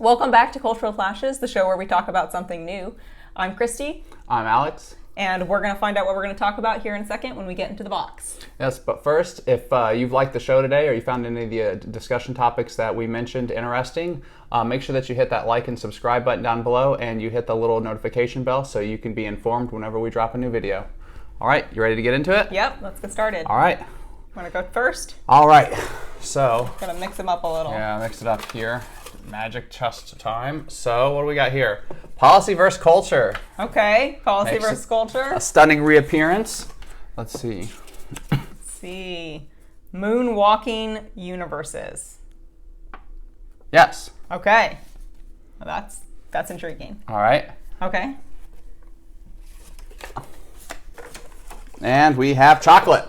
Welcome back to Cultural Flashes, the show where we talk about something new. I'm Christy. I'm Alex. And we're going to find out what we're going to talk about here in a second when we get into the box. Yes, but first, if you've liked the show today or you found any of the discussion topics that we mentioned interesting, make sure that you hit that like and subscribe button down below and you hit the little notification bell so you can be informed whenever we drop a new video. All right, you ready to get into it? Yep, let's get started. All right. Want to go first? All right, so... Gonna mix them up a little. Yeah, mix it up here. Magic chest time. So, what do we got here? Policy versus culture. Okay, policy versus culture. A stunning reappearance. Let's see. Moonwalking universes. Yes. Okay. Well, that's intriguing. All right. Okay. And we have chocolate.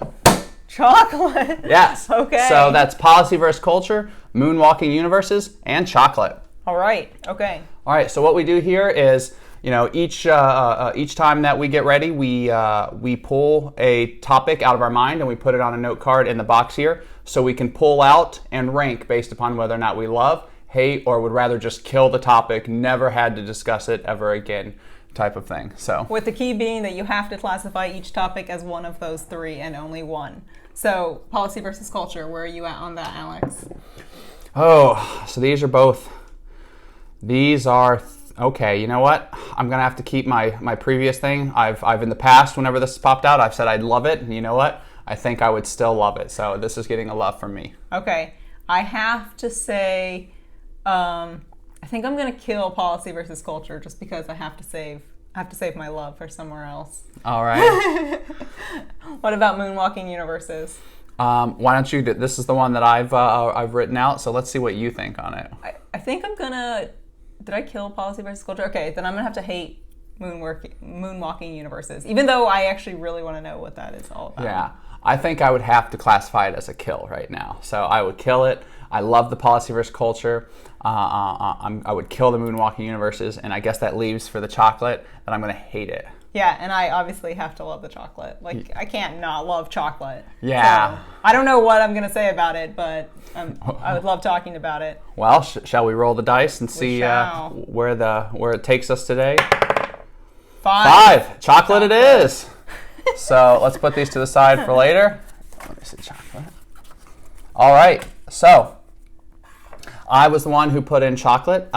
Chocolate. Yes. Okay. So that's policy versus culture, moonwalking universes, and chocolate. All right. Okay. All right. So what we do here is, each time that we get ready, we pull a topic out of our mind and we put it on a note card in the box here, so we can pull out and rank based upon whether or not we love, hate, or would rather just kill the topic, never had to discuss it ever again, type of thing. So with the key being that you have to classify each topic as one of those three and only one. So policy versus culture, where are you at on that, Alex? Oh, so these are okay. You know what? I'm gonna have to keep my previous thing. I've in the past, whenever this popped out, I've said I'd love it, and you know what? I think I would still love it. So this is getting a love from me. Okay, I have to say, I think I'm gonna kill policy versus culture just because I have to save my love for somewhere else. All right. What about moonwalking universes? Why don't you do, this is the one that I've written out, so let's see what you think on it. I think I'm gonna, did I kill policy versus culture? Okay, then I'm gonna have to hate moonwalking universes, even though I actually really want to know what that is all about. Yeah, I think I would have to classify it as a kill right now. So I would kill it. I love the policy versus culture. I would kill the moonwalking universes, and I guess that leaves for the chocolate that I'm gonna hate it. Yeah, and I obviously have to love the chocolate. Like, I can't not love chocolate. Yeah. So, I don't know what I'm going to say about it, but I would love talking about it. Well, shall we roll the dice and see where it takes us today? 5. Chocolate it is. So let's put these to the side for later. Let me see chocolate. All right. So I was the one who put in chocolate.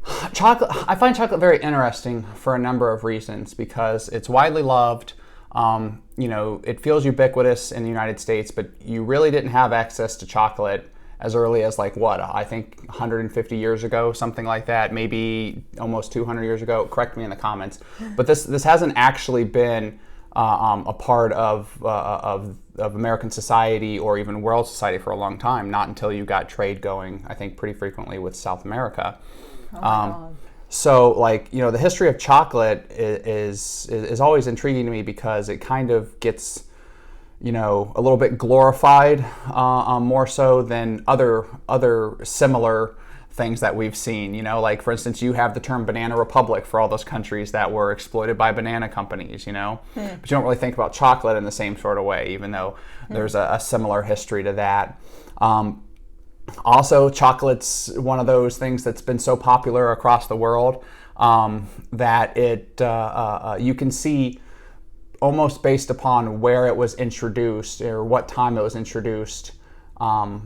I find chocolate very interesting for a number of reasons because it's widely loved. It feels ubiquitous in the United States, but you really didn't have access to chocolate as early as I think 150 years ago, something like that, maybe almost 200 years ago. Correct me in the comments. But this hasn't actually been a part of American society or even world society for a long time, not until you got trade going, I think, pretty frequently with South America. So the history of chocolate is always intriguing to me because it kind of gets, a little bit glorified more so than other similar things that we've seen. For instance, you have the term banana republic for all those countries that were exploited by banana companies, but you don't really think about chocolate in the same sort of way, even though there's a similar history to that. Also, chocolate's one of those things that's been so popular across the world that you can see almost based upon where it was introduced or what time it was introduced, how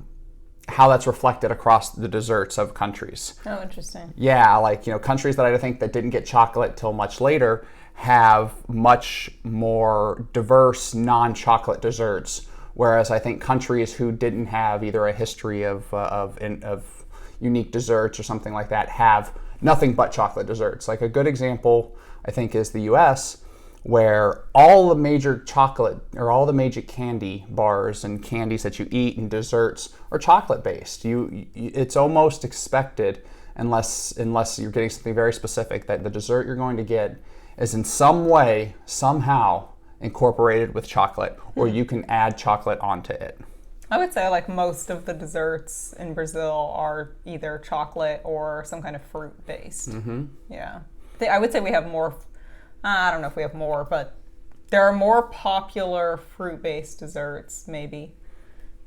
that's reflected across the desserts of countries. Oh, interesting. Yeah, countries that I think that didn't get chocolate till much later have much more diverse non-chocolate desserts. Whereas I think countries who didn't have either a history of unique desserts or something like that have nothing but chocolate desserts. Like a good example, I think, is the U.S., where all the major chocolate or all the major candy bars and candies that you eat and desserts are chocolate based. It's almost expected, unless you're getting something very specific, that the dessert you're going to get is in some way, somehow, incorporated with chocolate, or you can add chocolate onto it. I would say most of the desserts in Brazil are either chocolate or some kind of fruit based. Mm-hmm. Yeah. I would say we have more, I don't know if we have more, but there are more popular fruit based desserts maybe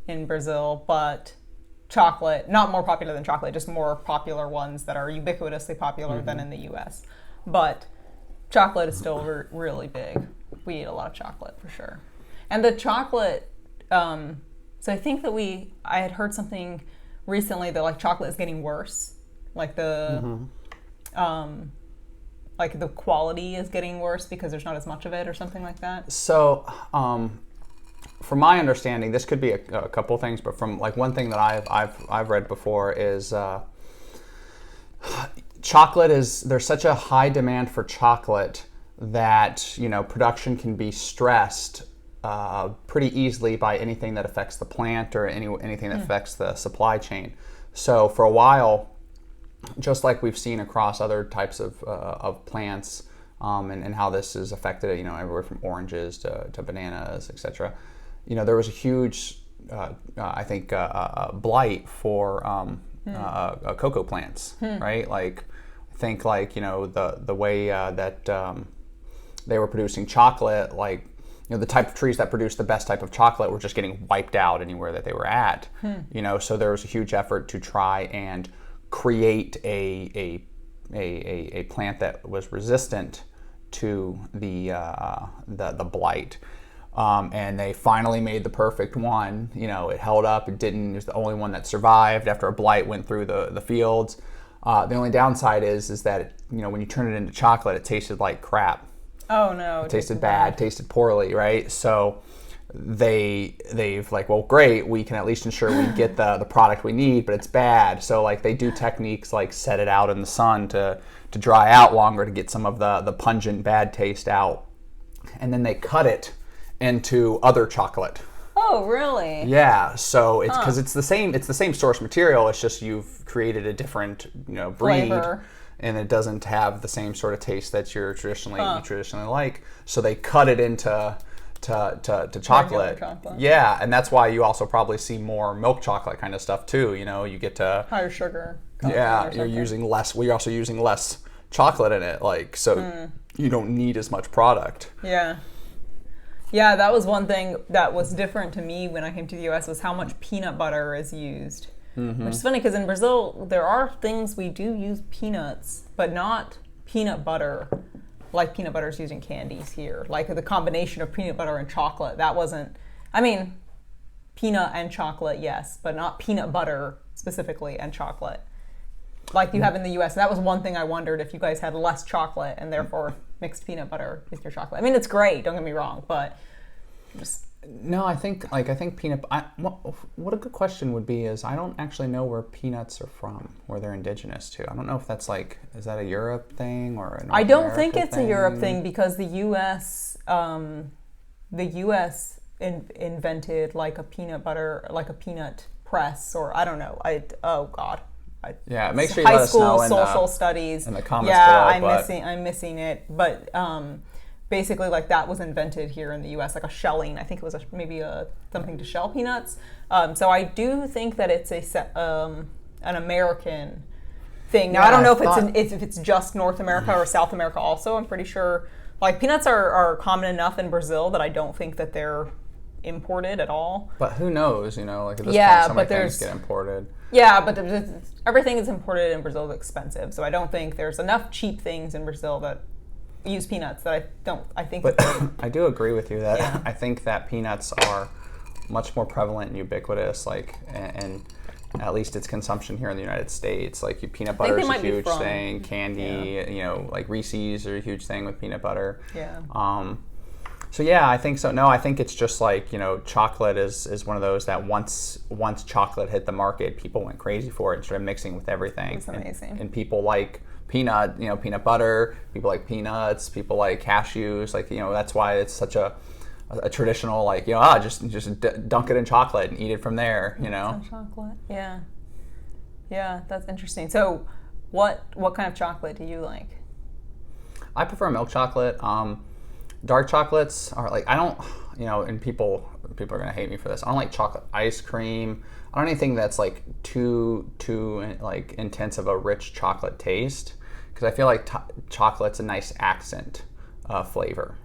in Brazil, but chocolate, not more popular than chocolate, just more popular ones that are ubiquitously popular than in the US. But chocolate is still really big. We eat a lot of chocolate for sure. And the chocolate, so I think that I had heard something recently that like chocolate is getting worse. Like the quality is getting worse because there's not as much of it or something like that. So, from my understanding, this could be a couple things, but from like one thing that I've read before is there's such a high demand for chocolate that production can be stressed pretty easily by anything that affects the plant or anything that affects the supply chain. So for a while, just like we've seen across other types of plants, and how this has affected it, everywhere from oranges to bananas, etc. There was a huge, I think, blight for cocoa plants, right? Like, I think the way that they were producing chocolate, like the type of trees that produce the best type of chocolate were just getting wiped out anywhere that they were at. So there was a huge effort to try and create a plant that was resistant to the blight. And they finally made the perfect one. It held up. It was the only one that survived after a blight went through the fields. The only downside is that when you turn it into chocolate, it tasted like crap. Oh no! It tasted bad, tasted poorly, right? So they've like, well, great, we can at least ensure we get the product we need, but it's bad. So like they do techniques like set it out in the sun to dry out longer to get some of the pungent bad taste out, and then they cut it into other chocolate. Oh, really? Yeah. So it's because it's the same source material. It's just you've created a different breed. Flavor. And it doesn't have the same sort of taste that you traditionally like. So they cut it into chocolate. Yeah, and that's why you also probably see more milk chocolate kind of stuff too. You get to higher sugar. Yeah, you're using less. We're also using less chocolate in it, so you don't need as much product. Yeah. Yeah, that was one thing that was different to me when I came to the U.S. was how much peanut butter is used. Which is funny because in Brazil, there are things we do use peanuts, but not peanut butter like peanut butter is used in candies here. Like the combination of peanut butter and chocolate, that wasn't, peanut and chocolate, yes, but not peanut butter specifically and chocolate like you have in the U.S. And that was one thing I wondered if you guys had less chocolate and therefore mixed peanut butter with your chocolate. It's great, don't get me wrong, but just... No, I think peanut. What a good question would be is I don't actually know where peanuts are from, where they're indigenous to. I don't know if that's is that a Europe thing or a North I don't America think it's thing? A Europe thing because the U.S. Invented like a peanut press, or I don't know. Make sure you let us know high school social studies in the comments below. I'm missing it, but. Basically, like that was invented here in the U.S., like a shelling. I think it was maybe something to shell peanuts. So I do think that it's an American thing. Now I don't know if it's just North America or South America. Also, I'm pretty sure like peanuts are common enough in Brazil that I don't think that they're imported at all. But who knows? At this point, so many things get imported. Yeah, but everything that's imported in Brazil is expensive. So I don't think there's enough cheap things in Brazil that use peanuts that I think. But I do agree with you that I think that peanuts are much more prevalent and ubiquitous, and at least its consumption here in the United States. Like peanut butter is a huge thing, candy, like Reese's are a huge thing with peanut butter. Yeah. So yeah, I think so. No, I think it's just like, chocolate is one of those that once chocolate hit the market, people went crazy for it and started mixing with everything. It's amazing. And people like peanut butter, people like peanuts, people like cashews, that's why it's such a traditional, just dunk it in chocolate and eat it from there, Some chocolate. Yeah. Yeah, that's interesting. So what kind of chocolate do you like? I prefer milk chocolate. Dark chocolates are I don't, and people are going to hate me for this. I don't like chocolate ice cream. I don't anything that's too intense of a rich chocolate taste, because I feel like chocolate's a nice accent flavor,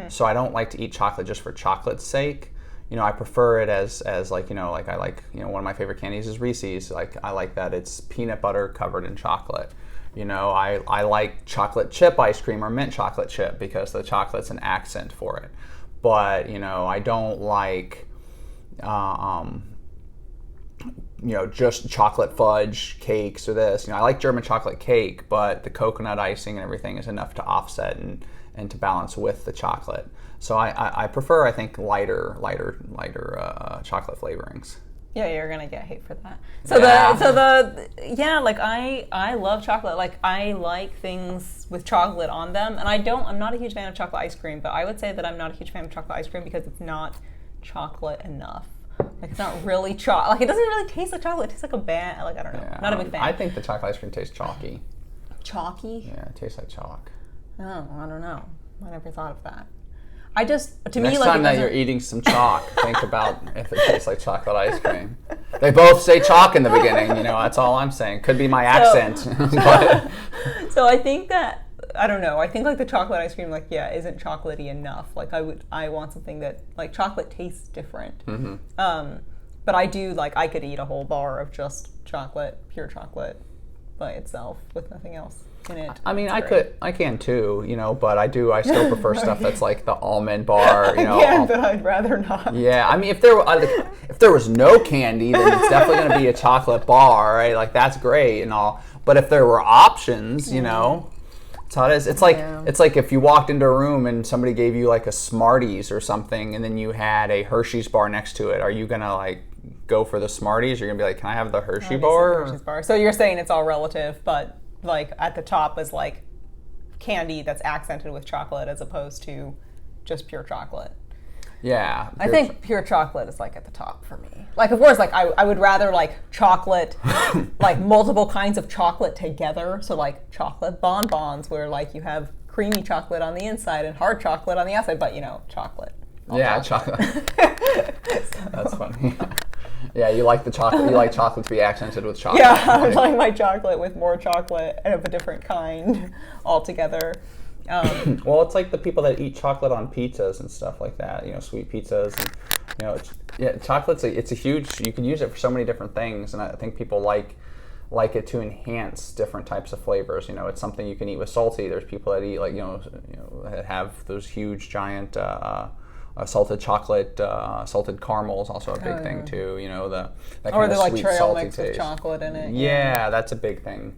So I don't like to eat chocolate just for chocolate's sake. I prefer it as like, like I like, one of my favorite candies is Reese's. Like, I like that it's peanut butter covered in chocolate. I like chocolate chip ice cream or mint chocolate chip because the chocolate's an accent for it. But, I don't like, just chocolate fudge cakes or this. I like German chocolate cake, but the coconut icing and everything is enough to offset and to balance with the chocolate. So I prefer, I think, lighter chocolate flavorings. Yeah, you're gonna get hate for that. Like I love chocolate. Like I like things with chocolate on them, and I'm not a huge fan of chocolate ice cream, but I would say that I'm not a huge fan of chocolate ice cream because it's not chocolate enough. Like it's not really chocolate. Like it doesn't really taste like chocolate. It tastes like a bad. Like I don't know. Yeah, not a big fan. I think the chocolate ice cream tastes chalky. Chalky? Yeah, it tastes like chalk. Oh, I don't know. I never thought of that. I just, to Next me, like time that you're eating some chalk, think about if it tastes like chocolate ice cream. They both say chalk in the beginning, that's all I'm saying. Could be my accent. But. So I think that, I don't know, I think like the chocolate ice cream, like, isn't chocolatey enough. Like I want something that, like chocolate tastes different. Mm-hmm. But I do, like, I could eat a whole bar of just chocolate, pure chocolate by itself with nothing else in it. I mean, I can too, but I still prefer stuff that's like the almond bar, but I'd rather not. Yeah, I mean, if there was no candy, then it's definitely going to be a chocolate bar, right? Like that's great and all. But if there were options, that's how it is. It's like if you walked into a room and somebody gave you like a Smarties or something, and then you had a Hershey's bar next to it. Are you gonna like go for the Smarties? You're gonna be like, can I have the Hershey bar? Hershey's bar. So you're saying it's all relative, but like at the top is like candy that's accented with chocolate as opposed to just pure chocolate. Yeah. I think pure chocolate is like at the top for me. Like, of course, like I would rather like chocolate, like multiple kinds of chocolate together. So like chocolate bonbons where like you have creamy chocolate on the inside and hard chocolate on the outside, but chocolate. Chocolate. That's funny. Yeah, you like the chocolate. You like chocolate to be accented with chocolate. Yeah, I would like my chocolate with more chocolate of a different kind altogether. Well, it's like the people that eat chocolate on pizzas and stuff like that. Sweet pizzas, and chocolate's it's a huge. You can use it for so many different things, and I think people like it to enhance different types of flavors. It's something you can eat with salty. There's people that eat like that have those huge giant. Salted chocolate, salted caramel is also a big thing too. That kind or of the like sweet, trail salty mix taste. with chocolate in it. Yeah, that's a big thing.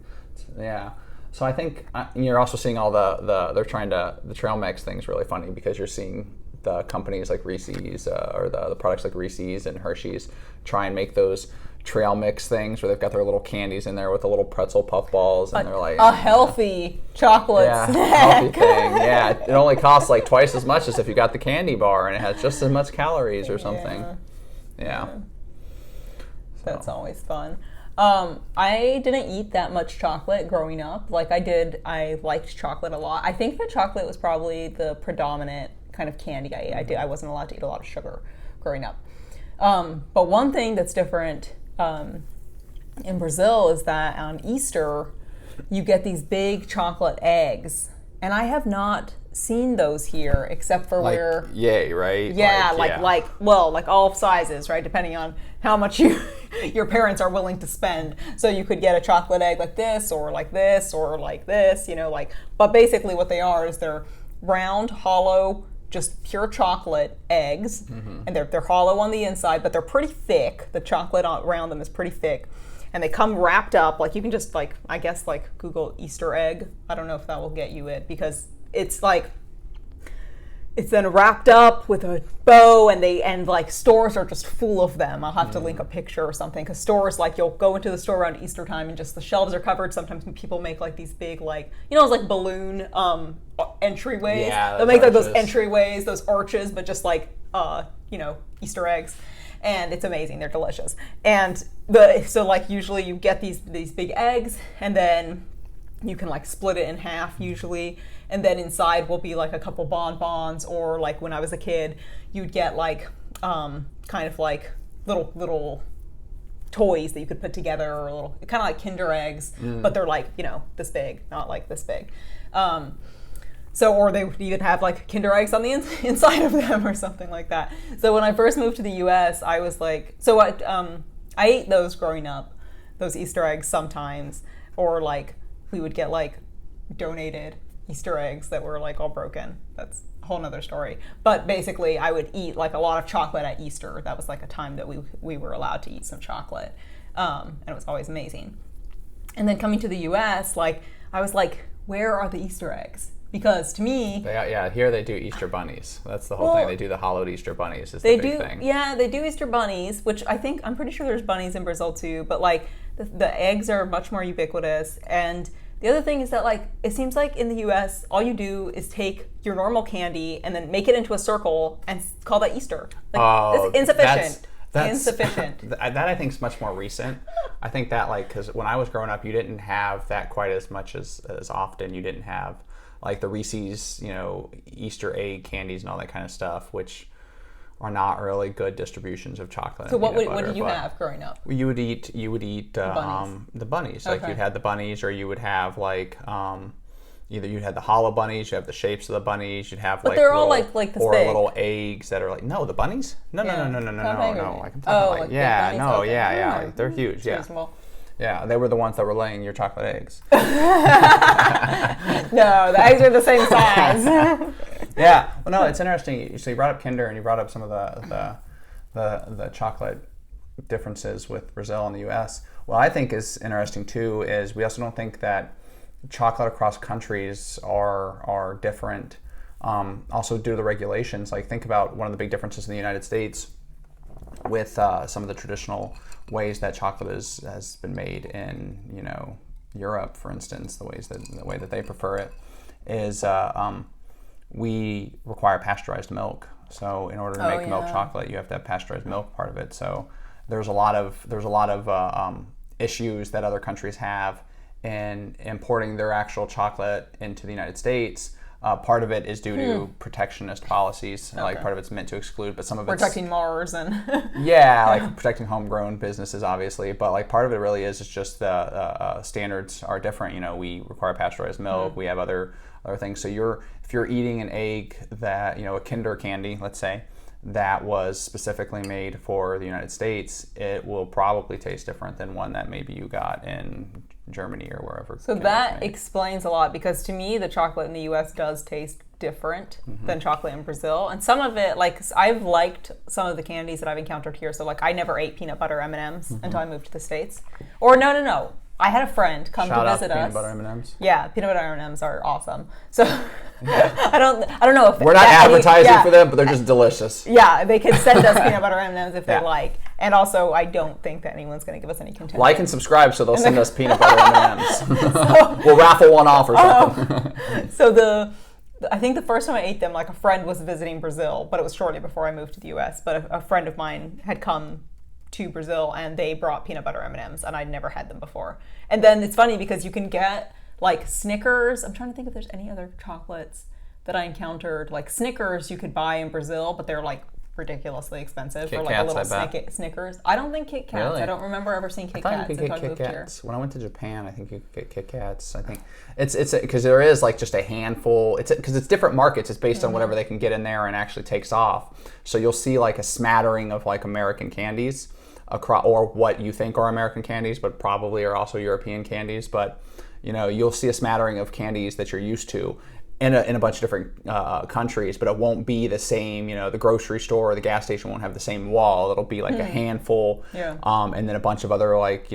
Yeah. So I think you're also seeing all the trail mix things really funny because you're seeing the companies like Reese's or the products like Reese's and Hershey's try and make those trail mix things where they've got their little candies in there with the little pretzel puff balls and they're like a healthy chocolate snack. Healthy thing. Yeah, it only costs like twice as much as if you got the candy bar and it has just as much calories or something. Yeah. That's always fun. I didn't eat that much chocolate growing up. Like I liked chocolate a lot. I think that chocolate was probably the predominant kind of candy I ate. I wasn't allowed to eat a lot of sugar growing up. But one thing that's different in Brazil is that on Easter you get these big chocolate eggs, and I have not seen those here except for like, where yay, right? Yeah, like all sizes, right? Depending on how much your parents are willing to spend. So you could get a chocolate egg like this or like this or like this, but basically what they are is they're round, hollow, just pure chocolate eggs, and they're hollow on the inside, but they're pretty thick. The chocolate around them is pretty thick, and they come wrapped up. Like you can just I guess Google Easter egg. I don't know if that will get you it because it's then wrapped up with a bow, and stores are just full of them. I'll have to link a picture or something because stores you'll go into the store around Easter time and just the shelves are covered. Sometimes people make these big balloon entryways. Yeah, they'll make those entryways, those arches, but just Easter eggs. And it's amazing. They're delicious. And usually you get these big eggs, and then you can split it in half usually, and then inside will be a couple bonbons, or when I was a kid, you'd get kind of little toys that you could put together, or little kind of like Kinder eggs, but they're this big, not this big. So, or they would even have like Kinder eggs on the inside of them or something like that. So when I first moved to the U.S., I was like, I ate those growing up, those Easter eggs sometimes, or like we would get like donated Easter eggs that were like all broken. That's a whole nother story. But basically, I would eat like a lot of chocolate at Easter. That was like a time that we were allowed to eat some chocolate, and it was always amazing. And then coming to the U.S., like I was like, where are the Easter eggs? Because to me, here they do Easter bunnies. That's the whole thing. They do the hollowed Easter bunnies. Is the big thing. Yeah, they do Easter bunnies, which I'm pretty sure there's bunnies in Brazil too. But like the eggs are much more ubiquitous. And the other thing is that like it seems like in the U.S. all you do is take your normal candy and then make it into a circle and call that Easter. Like, it's insufficient. That's insufficient. That I think is much more recent. I think that like because when I was growing up, you didn't have that quite as much as often. You didn't have like the Reese's, Easter egg candies and all that kind of stuff, which are not really good distributions of chocolate. So what did you have growing up? You would eat the bunnies. Like you'd had the bunnies, or you would have like either you'd have the hollow bunnies, you have the shapes of the bunnies, you'd have but they're all like this or big. Little eggs that are like the bunnies. No. Like I'm talking like like they're huge. Yeah. Reasonable. Yeah, they were the ones that were laying your chocolate eggs. No, the eggs are the same size. Yeah. Well, no, it's interesting. So you brought up Kinder, and you brought up some of the chocolate differences with Brazil and the U.S. What I think is interesting too is we also don't think that chocolate across countries are different. Also due to the regulations. Like think about one of the big differences in the United States with some of the traditional ways that chocolate has been made in Europe, for instance, the way that they prefer it is we require pasteurized milk. So in order to make milk chocolate, you have to have pasteurized milk part of it. So there's a lot of issues that other countries have in importing their actual chocolate into the United States. Part of it is due to protectionist policies. Okay. Like part of it's meant to exclude, but some of it's protecting Mars and like protecting homegrown businesses, obviously. But like part of it really is just the standards are different. We require pasteurized milk. We have other things. So if you're eating an egg that a Kinder candy, let's say, that was specifically made for the United States, it will probably taste different than one that maybe you got in Germany or wherever. So that explains a lot, because to me the chocolate in the US does taste different than chocolate in Brazil. And some of it, like I've liked some of the candies that I've encountered here. So like I never ate peanut butter M&Ms until I moved to the States. Or no. I had a friend come to visit us. Peanut butter M&Ms. Yeah, peanut butter M&Ms are awesome. So I don't know if we're not advertising for them, but they're just delicious. Yeah, they can send us peanut butter M&Ms if they like. And also, I don't think that anyone's going to give us any content. Like and subscribe, so they'll send us peanut butter M&Ms. We'll raffle one off or something. So I think the first time I ate them, like a friend was visiting Brazil, but it was shortly before I moved to the U.S. But a friend of mine had come to Brazil and they brought peanut butter M&Ms, and I'd never had them before. And then it's funny because you can get like Snickers. I'm trying to think if there's any other chocolates that I encountered. Like Snickers you could buy in Brazil, but they're like ridiculously expensive for like a little Snickers. I don't think Kit Kats. Really? I don't remember ever seeing Kit Kats until I moved here. When I went to Japan, I think you could get Kit Kats. I think it's because there is like just a handful. It's because it's different markets. It's based on whatever they can get in there and actually takes off. So you'll see like a smattering of like American candies across, or what you think are American candies, but probably are also European candies. But you'll see a smattering of candies that you're used to in a bunch of different countries, but it won't be the same. The grocery store or the gas station won't have the same wall. It'll be like a handful, and then a bunch of other like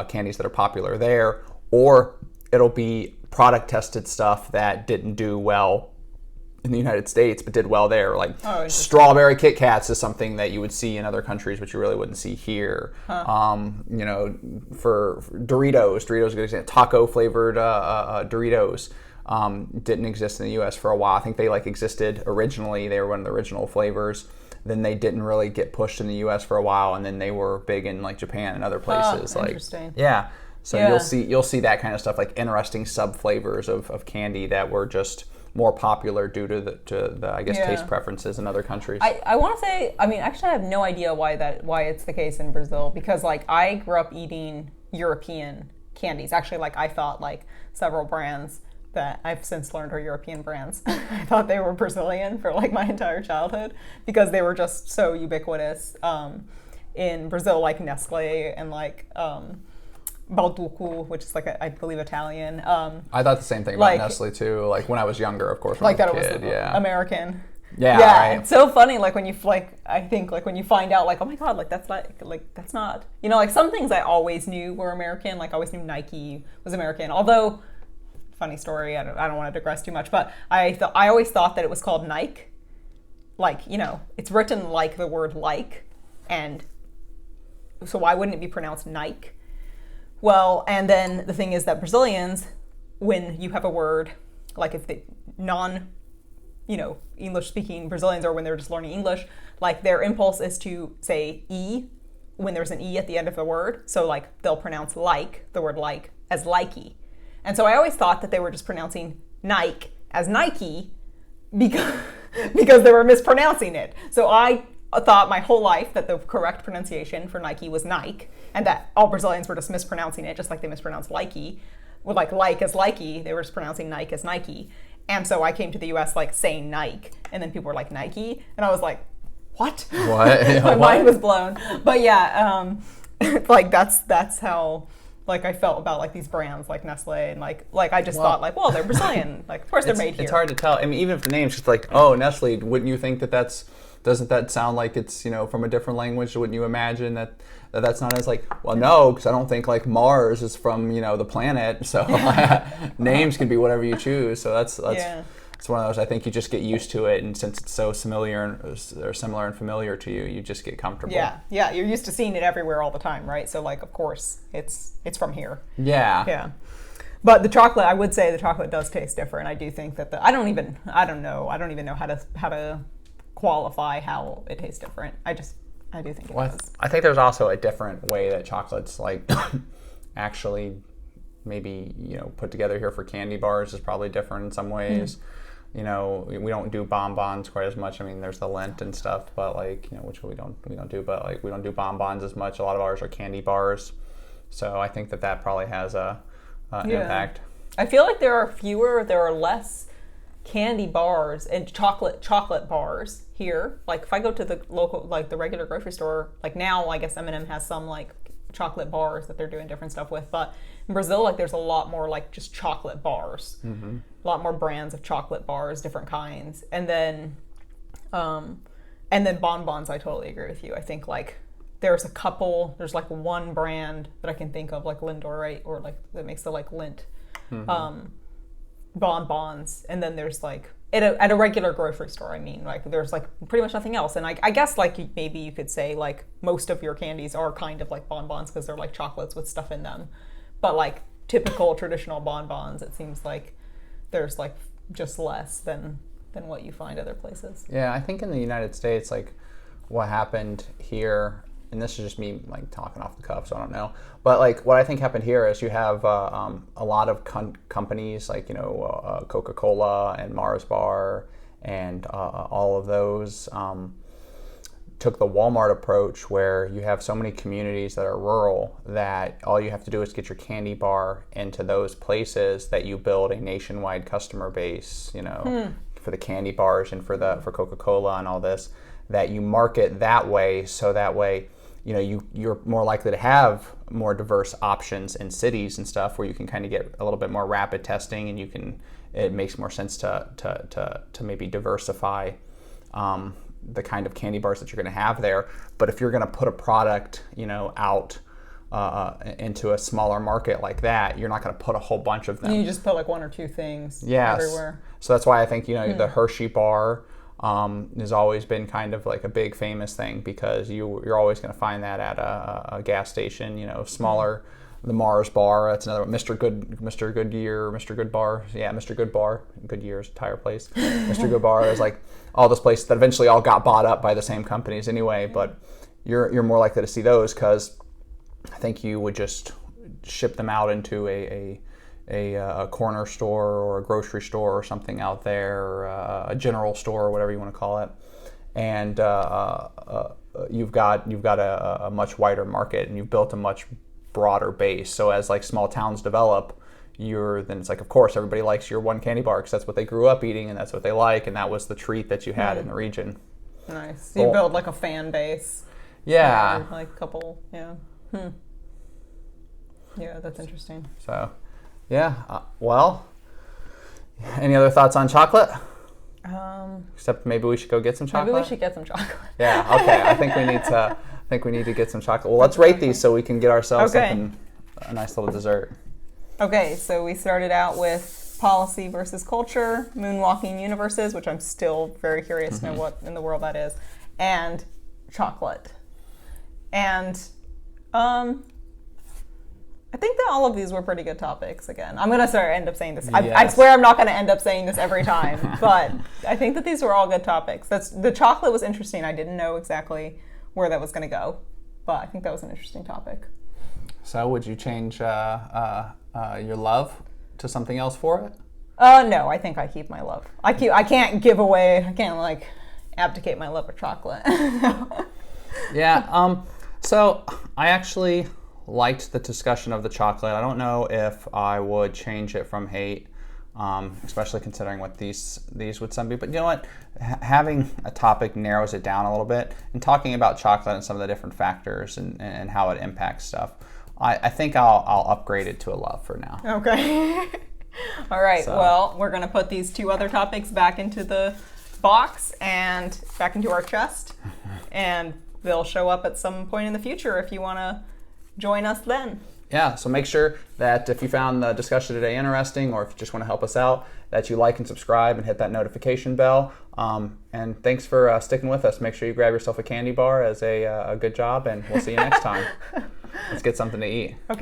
candies that are popular there, or it'll be product tested stuff that didn't do well in the United States but did well there. Like strawberry Kit Kats is something that you would see in other countries, but you really wouldn't see here. For Doritos is a good example. Taco flavored Doritos. Didn't exist in the U.S. for a while. I think they like existed originally. They were one of the original flavors. Then they didn't really get pushed in the U.S. for a while, and then they were big in like Japan and other places. Interesting. Yeah. So you'll see that kind of stuff, like interesting sub flavors of candy that were just more popular due to the I guess taste preferences in other countries. I want to say, actually I have no idea why it's the case in Brazil, because like I grew up eating European candies. Actually, like I thought like several brands that I've since learned are European brands. I thought they were Brazilian for like my entire childhood because they were just so ubiquitous in Brazil, like Nestle and like Balduco, which is like I believe Italian. I thought the same thing about Nestle too. Like when I was younger, of course, when like I was that a kid, it was American. Yeah, yeah, right. It's so funny. Like when you I think like when you find out, like, oh my god, like that's that's not, you know, like some things I always knew were American. Like I always knew Nike was American. Although, funny story, I don't want to digress too much, but I always thought that it was called Nike. Like, you know, it's written like the word like, and so why wouldn't it be pronounced Nike? Well, and then the thing is that Brazilians, when you have a word, like if they English-speaking Brazilians, or when they're just learning English, like their impulse is to say E when there's an E at the end of the word. So like they'll pronounce like, the word like, as likey. And so I always thought that they were just pronouncing Nike as Nike because they were mispronouncing it. So I thought my whole life that the correct pronunciation for Nike was Nike, and that all Brazilians were just mispronouncing it, just like they mispronounced likey. With like as likey, they were just pronouncing Nike as Nike. And so I came to the US like saying Nike, and then people were like Nike, and I was like, what? What? My mind was blown. But yeah, like that's how like I felt about like these brands like Nestle, and like I just thought like, well, they're Brazilian. Like of course they're made here. It's hard to tell. I mean, even if the name's just like, oh, Nestle, wouldn't you think doesn't that sound like it's, you know, from a different language? Wouldn't you imagine that's not as like, well, no, because I don't think like Mars is from, you know, the planet. So names can be whatever you choose. So that's it's one of those. I think you just get used to it, and since it's so familiar or similar and familiar to you, you just get comfortable. Yeah, you're used to seeing it everywhere all the time, right? So like, of course, it's from here. Yeah. But the chocolate, I would say the chocolate does taste different. I do think that I don't even know how to qualify how it tastes different. I do think it does. I think there's also a different way that chocolate's like actually maybe, you know, put together here for candy bars is probably different in some ways. You know, we don't do bonbons quite as much. I mean, there's the Lent and stuff, but like, you know, which we don't do, but like we don't do bonbons as much. A lot of ours are candy bars. So I think that probably has an impact. I feel like there are less candy bars and chocolate bars here. Like if I go to the local, like the regular grocery store, like now I guess M&M has some like chocolate bars that they're doing different stuff with, but in Brazil, like there's a lot more like just chocolate bars, a lot more brands of chocolate bars, different kinds, and then bonbons. I totally agree with you. I think like there's like one brand that I can think of, like Lindor, right, or like that makes the like Lindt bonbons, and then there's like at a regular grocery store, I mean, like there's like pretty much nothing else. And I guess like maybe you could say like most of your candies are kind of like bonbons because they're like chocolates with stuff in them, but like typical traditional bonbons, it seems like there's like just less than what you find other places. Yeah, I think in the United States, like what happened here, and this is just me like talking off the cuff, so I don't know, but like what I think happened here is you have a lot of companies like, you know, Coca-Cola and Mars Bar and all of those took the Walmart approach, where you have so many communities that are rural that all you have to do is get your candy bar into those places, that you build a nationwide customer base, you know, for the candy bars and for Coca-Cola and all this, that you market that way, so that way, you know, you're more likely to have more diverse options in cities and stuff, where you can kind of get a little bit more rapid testing, and it makes more sense to maybe diversify the kind of candy bars that you're going to have there. But if you're going to put a product, you know, out into a smaller market like that, you're not going to put a whole bunch of them. You just put like one or two things everywhere. So that's why I think, you know, the Hershey bar has always been kind of like a big famous thing, because you're always going to find that at a gas station, you know, smaller. The Mars bar, that's another one. Mr. Goodyear, Mr. Good Bar. Yeah, Mr. Good Bar. Goodyear's tire place. Mr. Good Bar is like all those places that eventually all got bought up by the same companies anyway, but you're more likely to see those because I think you would just ship them out into a corner store or a grocery store or something out there, or a general store or whatever you want to call it, and you've got a much wider market, and you've built a much broader base. So as like small towns develop, then it's like, of course, everybody likes your one candy bar because that's what they grew up eating and that's what they like, and that was the treat that you had in the region. Nice. So you build like a fan base. Yeah. Or like a couple, yeah. Yeah, that's interesting. So, yeah. Well, any other thoughts on chocolate? Except maybe we should go get some chocolate. Maybe we should get some chocolate. Yeah. Okay. I think we need to get some chocolate. Well, let's rate these so we can get ourselves a nice little dessert. Okay. So we started out with policy versus culture, moonwalking universes, which I'm still very curious to know what in the world that is, and chocolate. And I think that all of these were pretty good topics. Again, I'm gonna end up saying this. Yes. I swear I'm not gonna end up saying this every time, but I think that these were all good topics. The chocolate was interesting. I didn't know exactly where that was gonna go, but I think that was an interesting topic. So, would you change your love to something else for it? No, I think I keep my love. I can't give away. I can't like abdicate my love for chocolate. Yeah. So I actually liked the discussion of the chocolate. I don't know if I would change it from hate, especially considering what these would some be. But you know what? Having a topic narrows it down a little bit, and talking about chocolate and some of the different factors and how it impacts stuff. I think I'll upgrade it to a love for now. Okay. All right. So. Well, we're going to put these two other topics back into the box and back into our chest, and they'll show up at some point in the future if you want to join us then. Yeah, so make sure that if you found the discussion today interesting, or if you just want to help us out, that you like and subscribe and hit that notification bell. And thanks for sticking with us. Make sure you grab yourself a candy bar as a good job, and we'll see you next time. Let's get something to eat. Okay.